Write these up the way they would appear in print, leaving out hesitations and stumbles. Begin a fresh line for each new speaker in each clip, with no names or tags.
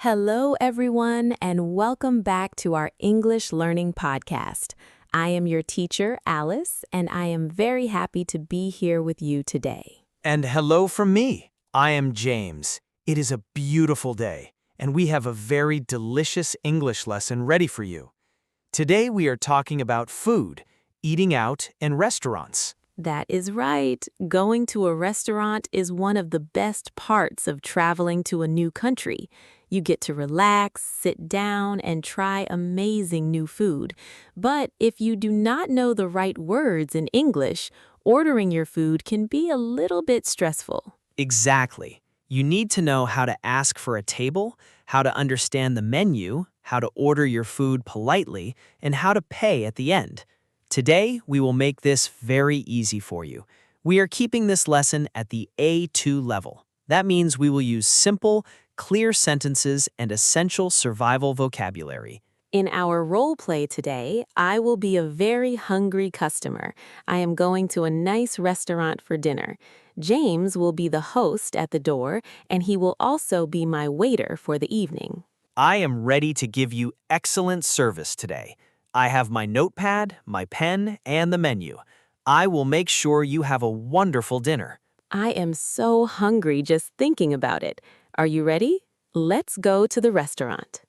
Hello, everyone, and welcome back to our English Learning Podcast. I am your teacher, Alice, and I am very happy to be here with you today.
And hello from me. I am James. It is a beautiful day, and we have a very delicious English lesson ready for you. Today we are talking about food, eating out, and restaurants.
That is right. Going to a restaurant is one of the best parts of traveling to a new country. You get to relax, sit down, and try amazing new food. But if you do not know the right words in English, ordering your food can be a little bit stressful.
Exactly. You need to know how to ask for a table, how to understand the menu, how to order your food politely, and how to pay at the end. Today, we will make this very easy for you. We are keeping this lesson at the A2 level. That means we will use simple, clear sentences and essential survival vocabulary.
In our role play today, I will be a very hungry customer. I am going to a nice restaurant for dinner. James will be the host at the door, and he will also be my waiter for the evening.
I am ready to give you excellent service today. I have my notepad, my pen, and the menu. I will make sure you have a wonderful dinner.
I am so hungry just thinking about it. Are you ready? Let's go to the restaurant.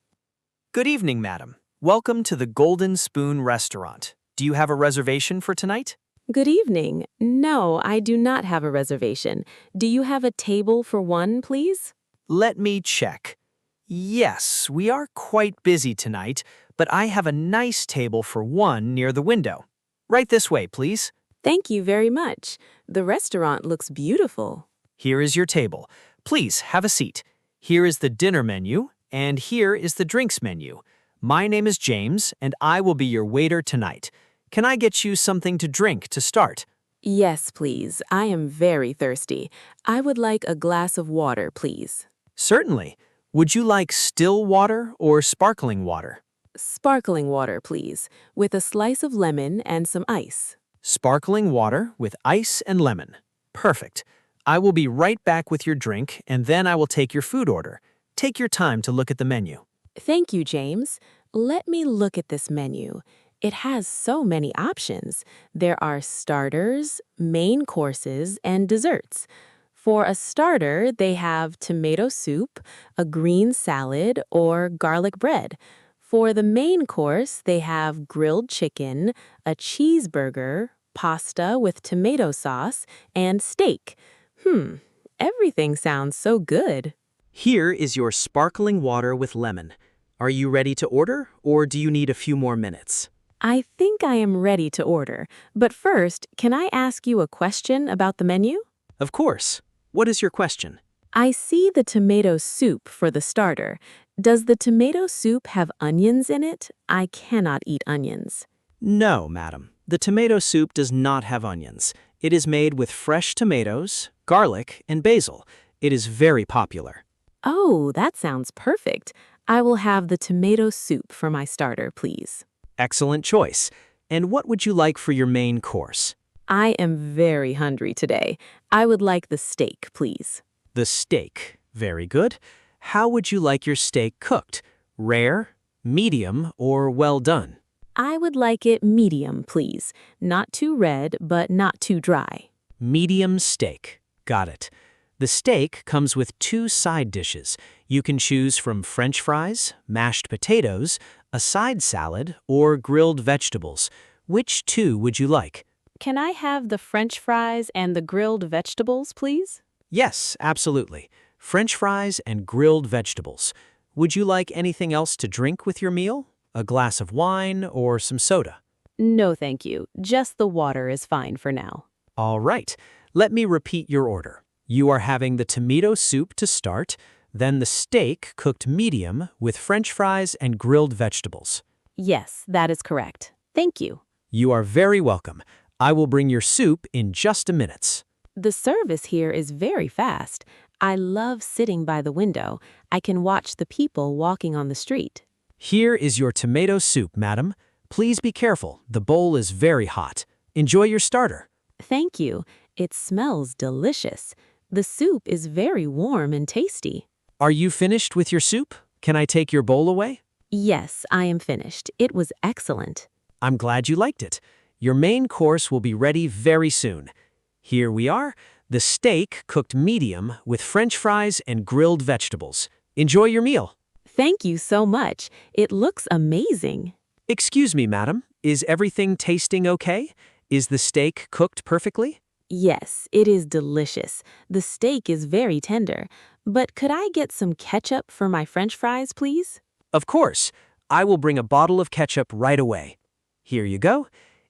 Good evening, madam. Welcome to the Golden Spoon Restaurant. Do you have a reservation for tonight?
Good evening. No, I do not have a reservation. Do you have a table for one, please?
Let me check. Yes, we are quite busy tonight, but I have a nice table for one near the window. Right this way, please.
Thank you very much. The restaurant looks beautiful.
Here is your table. Please have a seat. Here is the dinner menu, and here is the drinks menu. My name is James, and I will be your waiter tonight. Can I get you something to drink to start?
Yes, please. I am very thirsty. I would like a glass of water, please.
Certainly. Would you like still water or sparkling water?
Sparkling water, please, with a slice of lemon and some ice.
Sparkling water with ice and lemon. Perfect. I will be right back with your drink, and then I will take your food order. Take your time to look at the menu.
Thank you, James. Let me look at this menu. It has so many options. There are starters, main courses, and desserts. For a starter, they have tomato soup, a green salad, or garlic bread. For the main course, they have grilled chicken, a cheeseburger, pasta with tomato sauce, and steak. Everything sounds so good.
Here is your sparkling water with lemon. Are you ready to order, or do you need a few more minutes?
I think I am ready to order. But first, can I ask you a question about the menu?
Of course. What is your question?
I see the tomato soup for the starter. Does the tomato soup have onions in it? I cannot eat onions.
No, madam. The tomato soup does not have onions. It is made with fresh tomatoes, garlic, and basil. It is very popular.
Oh, that sounds perfect. I will have the tomato soup for my starter, please.
Excellent choice. And what would you like for your main course?
I am very hungry today. I would like the steak, please.
The steak. Very good. How would you like your steak cooked? Rare, medium, or well done?
I would like it medium, please. Not too red, but not too dry.
Medium steak. Got it. The steak comes with 2 side dishes. You can choose from French fries, mashed potatoes, a side salad, or grilled vegetables. Which 2 would you like?
Can I have the French fries and the grilled vegetables, please?
Yes, absolutely. French fries and grilled vegetables. Would you like anything else to drink with your meal? A glass of wine or some soda?
No, thank you. Just the water is fine for now.
All right. Let me repeat your order. You are having the tomato soup to start, then the steak cooked medium with French fries and grilled vegetables.
Yes, that is correct. Thank you.
You are very welcome. I will bring your soup in just a minute.
The service here is very fast. I love sitting by the window. I can watch the people walking on the street.
Here is your tomato soup, madam. Please be careful. The bowl is very hot. Enjoy your starter.
Thank you. It smells delicious. The soup is very warm and tasty.
Are you finished with your soup? Can I take your bowl away?
Yes, I am finished. It was excellent.
I'm glad you liked it. Your main course will be ready very soon. Here we are, the steak cooked medium with French fries and grilled vegetables. Enjoy your meal.
Thank you so much. It looks amazing.
Excuse me, madam. Is everything tasting okay? Is the steak cooked perfectly?
Yes, it is delicious. The steak is very tender. But could I get some ketchup for my French fries, please?
Of course. I will bring a bottle of ketchup right away. Here you go.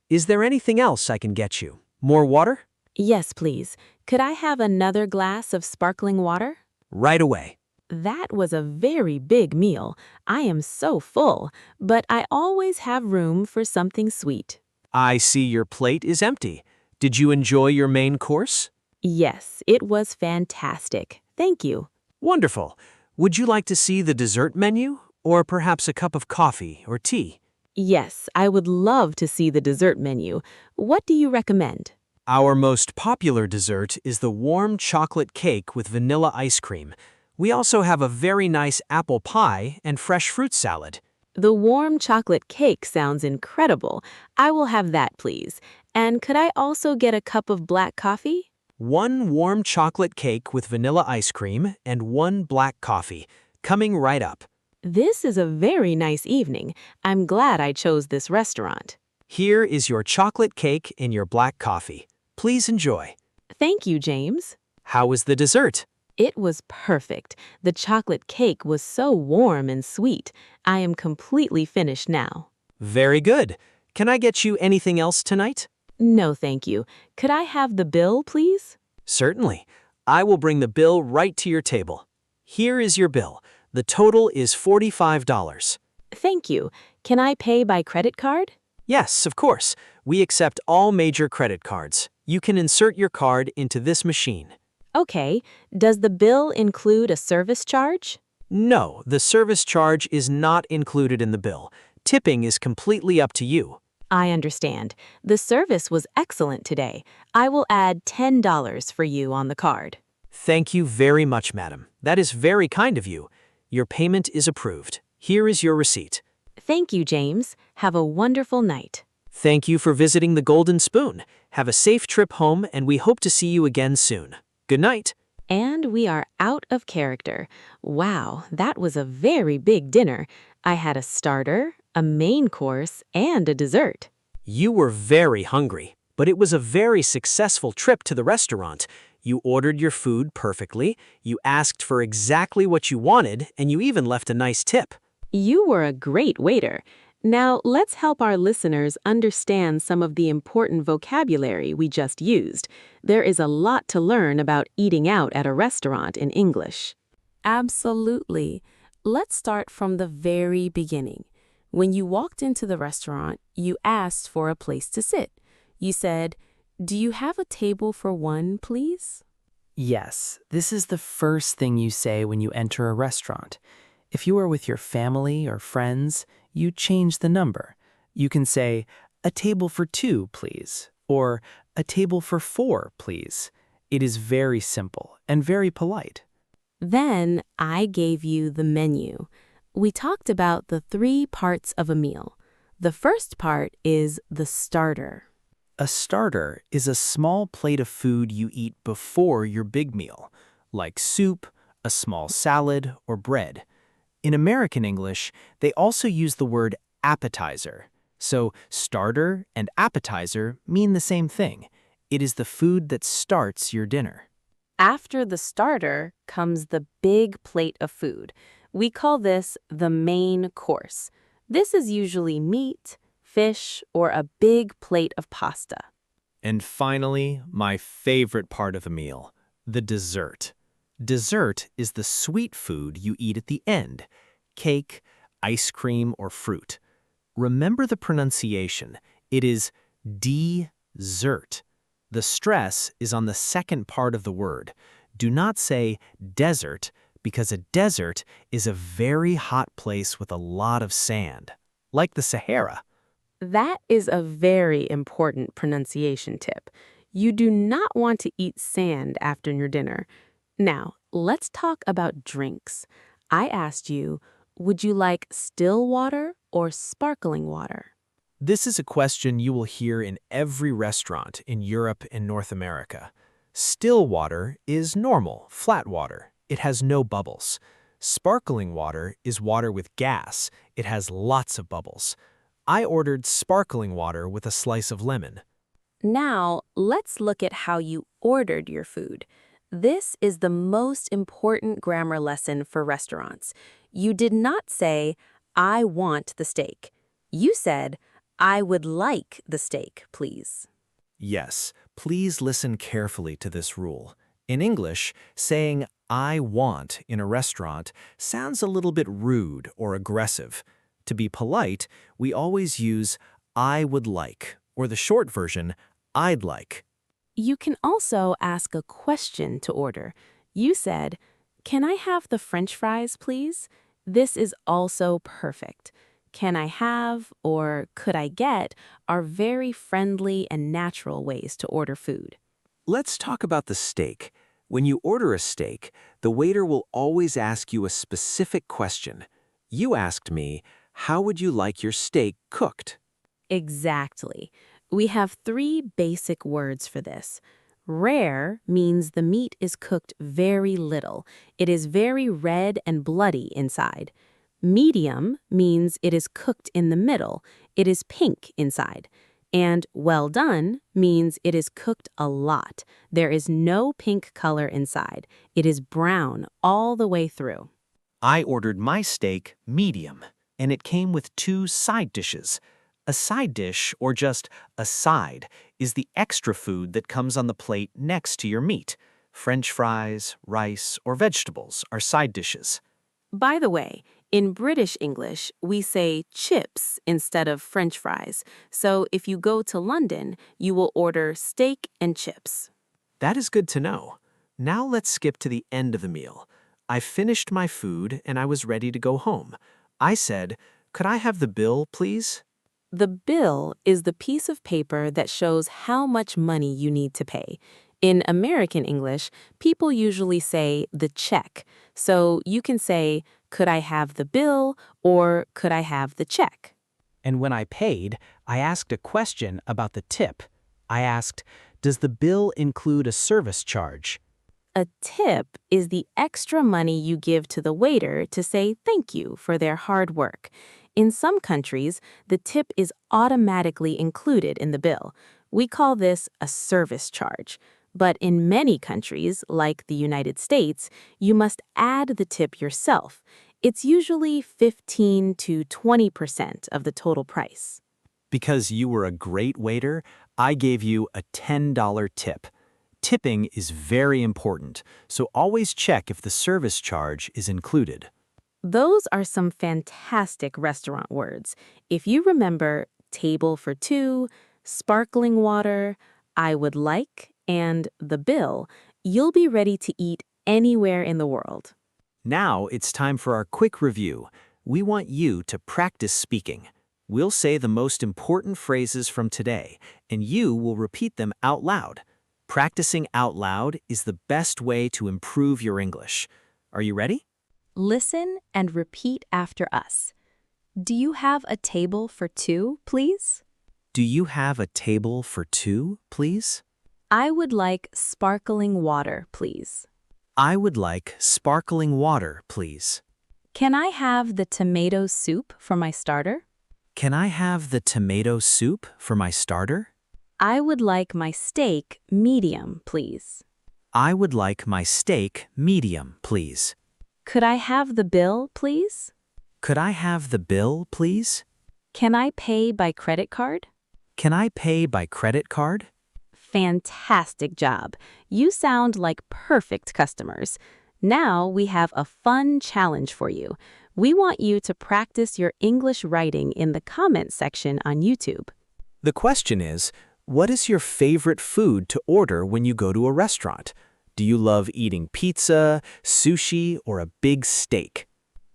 Is there anything else I can get you? More water?
Yes, please. Could I have another glass of sparkling water?
Right away.
That was a very big meal. I am so full, but I always have room for something sweet.
I see your plate is empty. Did you enjoy your main course?
Yes, it was fantastic. Thank you.
Wonderful. Would you like to see the dessert menu? Or perhaps a cup of coffee or tea?
Yes, I would love to see the dessert menu. What do you recommend?
Our most popular dessert is the warm chocolate cake with vanilla ice cream. We also have a very nice apple pie and fresh fruit salad.
The warm chocolate cake sounds incredible. I will have that, please. And could I also get a cup of black coffee?
One warm chocolate cake with vanilla ice cream and one black coffee. Coming right up.
This is a very nice evening. I'm glad I chose this restaurant.
Here is your chocolate cake and your black coffee. Please enjoy.
Thank you, James.
How was the dessert?
It was perfect. The chocolate cake was so warm and sweet. I am completely finished now.
Very good. Can I get you anything else tonight?
No, thank you. Could I have the bill, please?
Certainly. I will bring the bill right to your table. Here is your bill. The total is $45.
Thank you. Can I pay by credit card?
Yes, of course. We accept all major credit cards. You can insert your card into this machine.
Okay. Does the bill include a service charge?
No, the service charge is not included in the bill. Tipping is completely up to you.
I understand. The service was excellent today. I will add $10 for you on the card.
Thank you very much, madam. That is very kind of you. Your payment is approved. Here is your receipt.
Thank you, James. Have a wonderful night.
Thank you for visiting the Golden Spoon. Have a safe trip home, and we hope to see you again soon. Good night.
And we are out of character. Wow, that was a very big dinner. I had a starter, a main course, and a dessert.
You were very hungry, but it was a very successful trip to the restaurant. You ordered your food perfectly, you asked for exactly what you wanted, and you even left a nice tip.
You were a great waiter. Now, let's help our listeners understand some of the important vocabulary we just used. There is a lot to learn about eating out at a restaurant in English. Absolutely. Let's start from the very beginning. When you walked into the restaurant, you asked for a place to sit. You said, "Do you have a table for one, please?"
Yes, this is the first thing you say when you enter a restaurant. If you are with your family or friends, you change the number. You can say, "A table for two, please," or "A table for four, please." It is very simple and very polite.
Then I gave you the menu. We talked about the 3 parts of a meal. The first part is the starter.
A starter is a small plate of food you eat before your big meal, like soup, a small salad, or bread. In American English, they also use the word appetizer. So starter and appetizer mean the same thing. It is the food that starts your dinner.
After the starter comes the big plate of food. We call this the main course. This is usually meat, fish, or a big plate of pasta.
And finally, my favorite part of the meal, the dessert. Dessert is the sweet food you eat at the end, cake, ice cream, or fruit. Remember the pronunciation. It is dessert. The stress is on the second part of the word. Do not say desert, because a desert is a very hot place with a lot of sand, like the Sahara.
That is a very important pronunciation tip. You do not want to eat sand after your dinner. Now, let's talk about drinks. I asked you, Would you like still water or sparkling water?
This is a question you will hear in every restaurant in Europe and North America. Still water is normal, flat water. It has no bubbles. Sparkling water is water with gas. It has lots of bubbles. I ordered sparkling water with a slice of lemon.
Now, let's look at how you ordered your food. This is the most important grammar lesson for restaurants. You did not say, I want the steak. You said, I would like the steak, please.
Yes, please listen carefully to this rule. In English, saying I want in a restaurant sounds a little bit rude or aggressive. To be polite, we always use I would like, or the short version, I'd like.
You can also ask a question to order. You said, can I have the French fries, please? This is also perfect. Can I have or could I get are very friendly and natural ways to order food.
Let's talk about the steak. When you order a steak, the waiter will always ask you a specific question. You asked me, how would you like your steak cooked?
Exactly. We have three basic words for this. Rare means the meat is cooked very little. It is very red and bloody inside. Medium means it is cooked in the middle. It is pink inside. And well done means it is cooked a lot. There is no pink color inside. It is brown all the way through.
I ordered my steak medium, and it came with 2 side dishes. A side dish, or just a side, is the extra food that comes on the plate next to your meat. French fries, rice, or vegetables are side dishes.
By the way, in British English, we say chips instead of French fries. So if you go to London, you will order steak and chips.
That is good to know. Now let's skip to the end of the meal. I finished my food and I was ready to go home. I said, could I have the bill, please?
The bill is the piece of paper that shows how much money you need to pay. In American English, people usually say the check. So you can say, could I have the bill or could I have the check?
And when I paid, I asked a question about the tip. I asked, does the bill include a service charge?
A tip is the extra money you give to the waiter to say thank you for their hard work. In some countries, the tip is automatically included in the bill. We call this a service charge. But in many countries, like the United States, you must add the tip yourself. It's usually 15 to 20% of the total price.
Because you were a great waiter, I gave you a $10 tip. Tipping is very important, so always check if the service charge is included.
Those are some fantastic restaurant words. If you remember table for two, sparkling water, I would like, and the bill, you'll be ready to eat anywhere in the world.
Now it's time for our quick review. We want you to practice speaking. We'll say the most important phrases from today, and you will repeat them out loud. Practicing out loud is the best way to improve your English. Are you ready?
Listen and repeat after us. Do you have a table for two, please?
Do you have a table for two, please?
I would like sparkling water, please.
I would like sparkling water, please.
Can I have the tomato soup for my starter?
Can I have the tomato soup for my starter?
I would like my steak medium, please.
I would like my steak medium, please.
Could I have the bill, please?
Could I have the bill, please?
Can I pay by credit card?
Can I pay by credit card?
Fantastic job. You sound like perfect customers. Now we have a fun challenge for you. We want you to practice your English writing in the comments section on YouTube.
The question is, what is your favorite food to order when you go to a restaurant? Do you love eating pizza, sushi, or a big steak?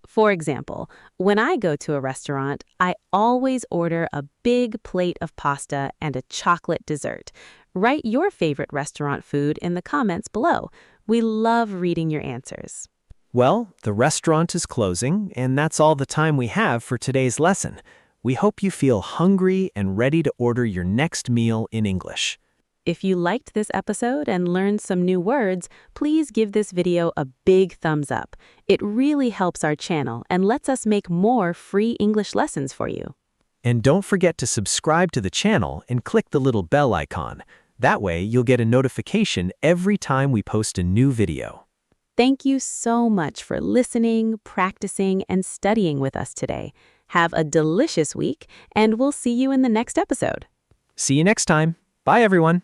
For example, when I go to a restaurant, I always order a big plate of pasta and a chocolate dessert. Write your favorite restaurant food in the comments below. We love reading your answers.
Well, the restaurant is closing, and that's all the time we have for today's lesson. We hope you feel hungry and ready to order your next meal in English.
If you liked this episode and learned some new words, please give this video a big thumbs up. It really helps our channel and lets us make more free English lessons for you.
And don't forget to subscribe to the channel and click the little bell icon. That way, you'll get a notification every time we post a new video.
Thank you so much for listening, practicing, and studying with us today. Have a delicious week, and we'll see you in the next episode.
See you next time. Bye, everyone.